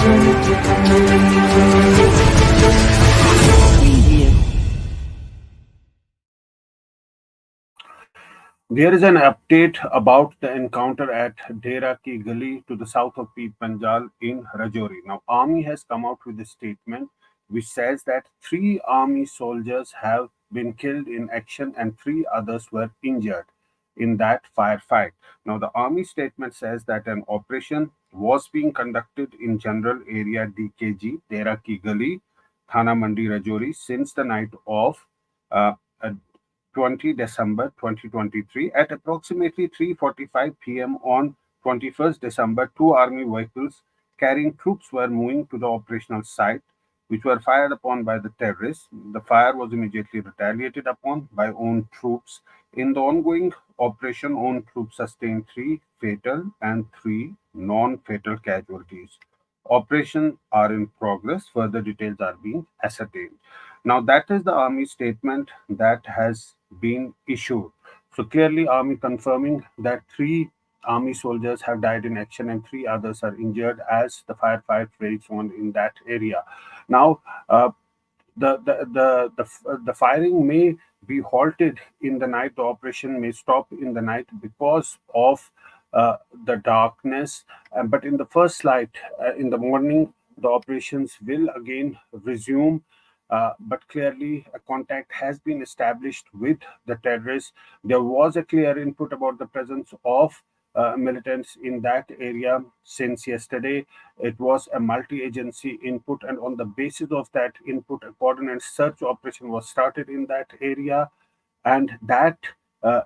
There is an update about the encounter at Dera Ki Gali to the south of Peet Panjal in Rajouri. Now, Army has come out with a statement which says that three Army soldiers have been killed in action and three others were injured in that firefight. Now, the Army statement says that an operation was being conducted in general area DKG, Dera Ki Gali, Thana Mandi, Rajouri since the night of uh, uh, 20 December 2023 at approximately 3:45 p.m. on 21st December. Two army vehicles carrying troops were moving to the operational site, which were fired upon by the terrorists. The fire was immediately retaliated upon by own troops. In the ongoing operation, own troops sustained three fatal and three non-fatal casualties. Operations are in progress. Further details are being ascertained. Now, that is the army statement that has been issued. So clearly, army confirming that three army soldiers have died in action and three others are injured as the firefight rages on in that area. Now, the firing may be halted in the night. The operation may stop in the night because of the darkness. But in the first light in the morning, the operations will again resume. But clearly, a contact has been established with the terrorists. There was a clear input about the presence of militants in that area since yesterday. It was a multi-agency input, and on the basis of that input, a coordinated search operation was started in that area, and that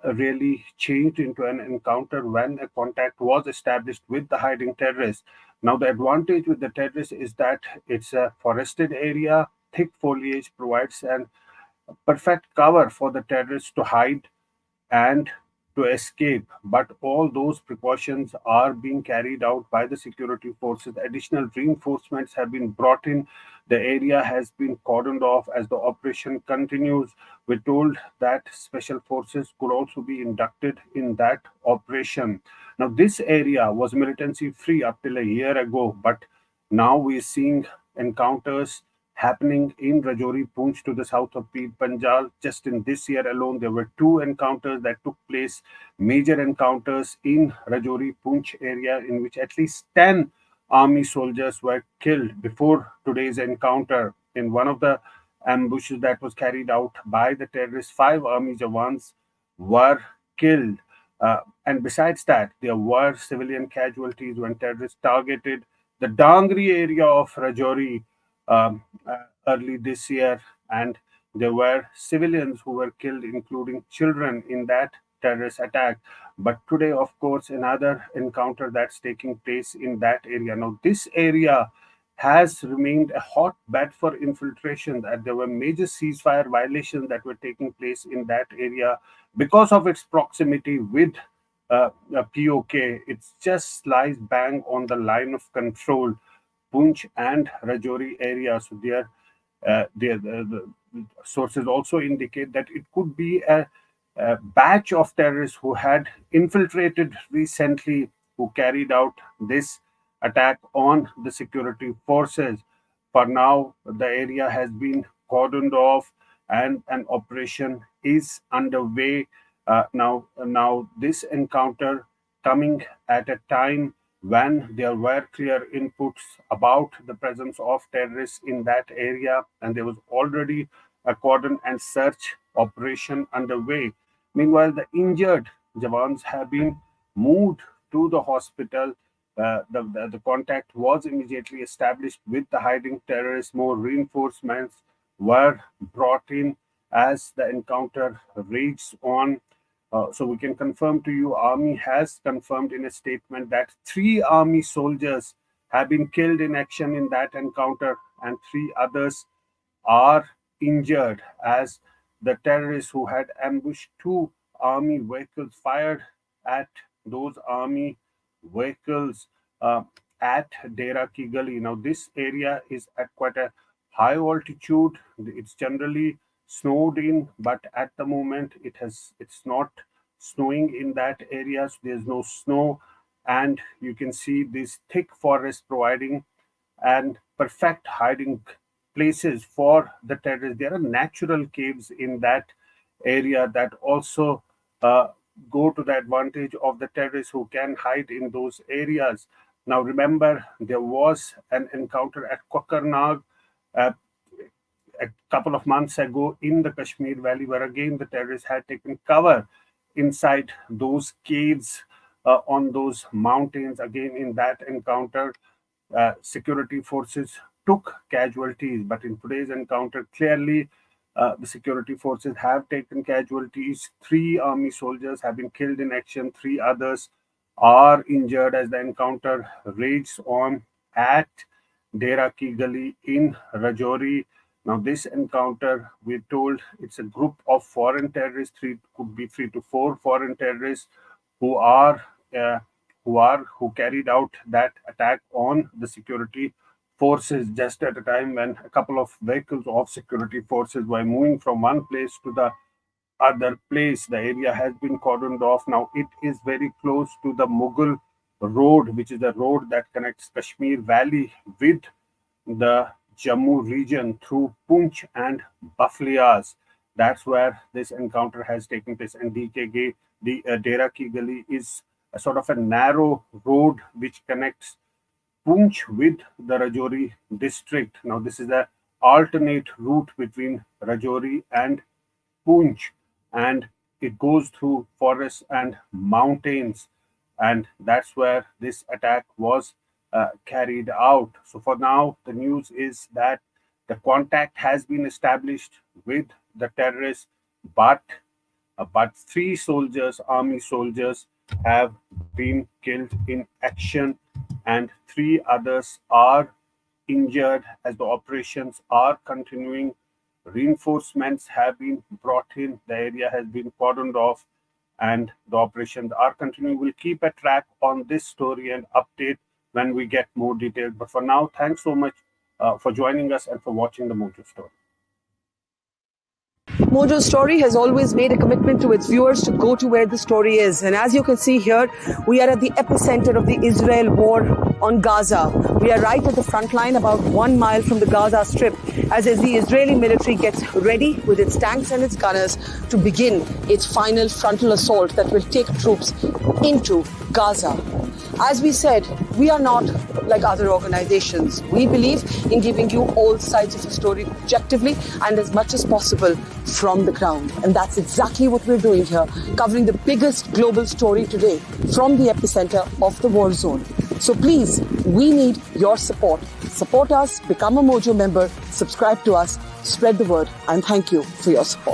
really changed into an encounter when a contact was established with the hiding terrorists. Now, the advantage with the terrorists is that it's a forested area. Thick foliage provides an perfect cover for the terrorists to hide and to escape. But all those precautions are being carried out by the security forces. Additional reinforcements have been brought in. The area has been cordoned off as the operation continues. We're told that special forces could also be inducted in that operation. Now, this area was militancy free up till a year ago, but now we're seeing encounters happening in Rajouri, Poonch to the south of Peer Panjal. Just in this year alone, there were two encounters that took place, major encounters in Rajouri, Poonch area, in which at least 10 army soldiers were killed before today's encounter. In one of the ambushes that was carried out by the terrorists, five army jawans were killed. And besides that, there were civilian casualties when terrorists targeted the Dangri area of Rajouri early this year, and there were civilians who were killed, including children, in that terrorist attack. But today, of course, another encounter that's taking place in that area. Now, this area has remained a hotbed for infiltration, that there were major ceasefire violations that were taking place in that area because of its proximity with POK. It just lies bang on the line of control, Poonch and Rajouri area. So the sources also indicate that it could be a batch of terrorists who had infiltrated recently, who carried out this attack on the security forces. For now, the area has been cordoned off and an operation is underway. Now, this encounter coming at a time when there were clear inputs about the presence of terrorists in that area, and there was already a cordon and search operation underway. Meanwhile, the injured Jawans have been moved to the hospital. The contact was immediately established with the hiding terrorists. More reinforcements were brought in as the encounter rages on. So we can confirm to you, Army has confirmed in a statement that three Army soldiers have been killed in action in that encounter, and three others are injured as the terrorists who had ambushed two Army vehicles fired at those Army vehicles uh, at Dera Ki Gali. Now, this area is at quite a high altitude. It's generally snowed in, but at the moment it's not snowing in that area. So there's no snow, and you can see this thick forest providing and perfect hiding places for the terrorists. There are natural caves in that area that also uh, go to the advantage of the terrorists who can hide in those areas. Now, remember, there was an encounter at Kokarnag uh, a couple of months ago in the Kashmir Valley, where again the terrorists had taken cover inside those caves on those mountains. Again, in that encounter, security forces took casualties, but in today's encounter, clearly the security forces have taken casualties. Three army soldiers have been killed in action, three others are injured as the encounter rages on at Dera Ki Gali in Rajouri. Now, this encounter, we're told it's a group of foreign terrorists, could be 3 to 4 foreign terrorists who are uh, who carried out that attack on the security forces just at a time when a couple of vehicles of security forces were moving from one place to the other place. The area has been cordoned off. Now it is very close to the Mughal Road, which is the road that connects Kashmir Valley with the Jammu region through Poonch and Baflias. That's where this encounter has taken place. And the Dera Ki Gali is a sort of a narrow road which connects Poonch with the Rajouri district. Now, this is the alternate route between Rajouri and Poonch, and it goes through forests and mountains, and that's where this attack was carried out. So, for now, the news is that the contact has been established with the terrorists, but three soldiers, army soldiers, have been killed in action, and three others are injured as the operations are continuing. Reinforcements have been brought in, the area has been cordoned off, and the operations are continuing. We'll keep a track on this story and update when we get more details. But for now, thanks so much for joining us and for watching the Mojo Story. Mojo Story has always made a commitment to its viewers to go to where the story is. And as you can see here, we are at the epicenter of the Israel war on Gaza. We are right at the front line, about 1 mile from the Gaza Strip, as the Israeli military gets ready with its tanks and its gunners to begin its final frontal assault that will take troops into Gaza. As we said, we are not like other organizations. We believe in giving you all sides of the story objectively and as much as possible from the ground. And that's exactly what we're doing here, covering the biggest global story today from the epicenter of the war zone. So please, we need your support. Support us, become a Mojo member, subscribe to us, spread the word, and thank you for your support.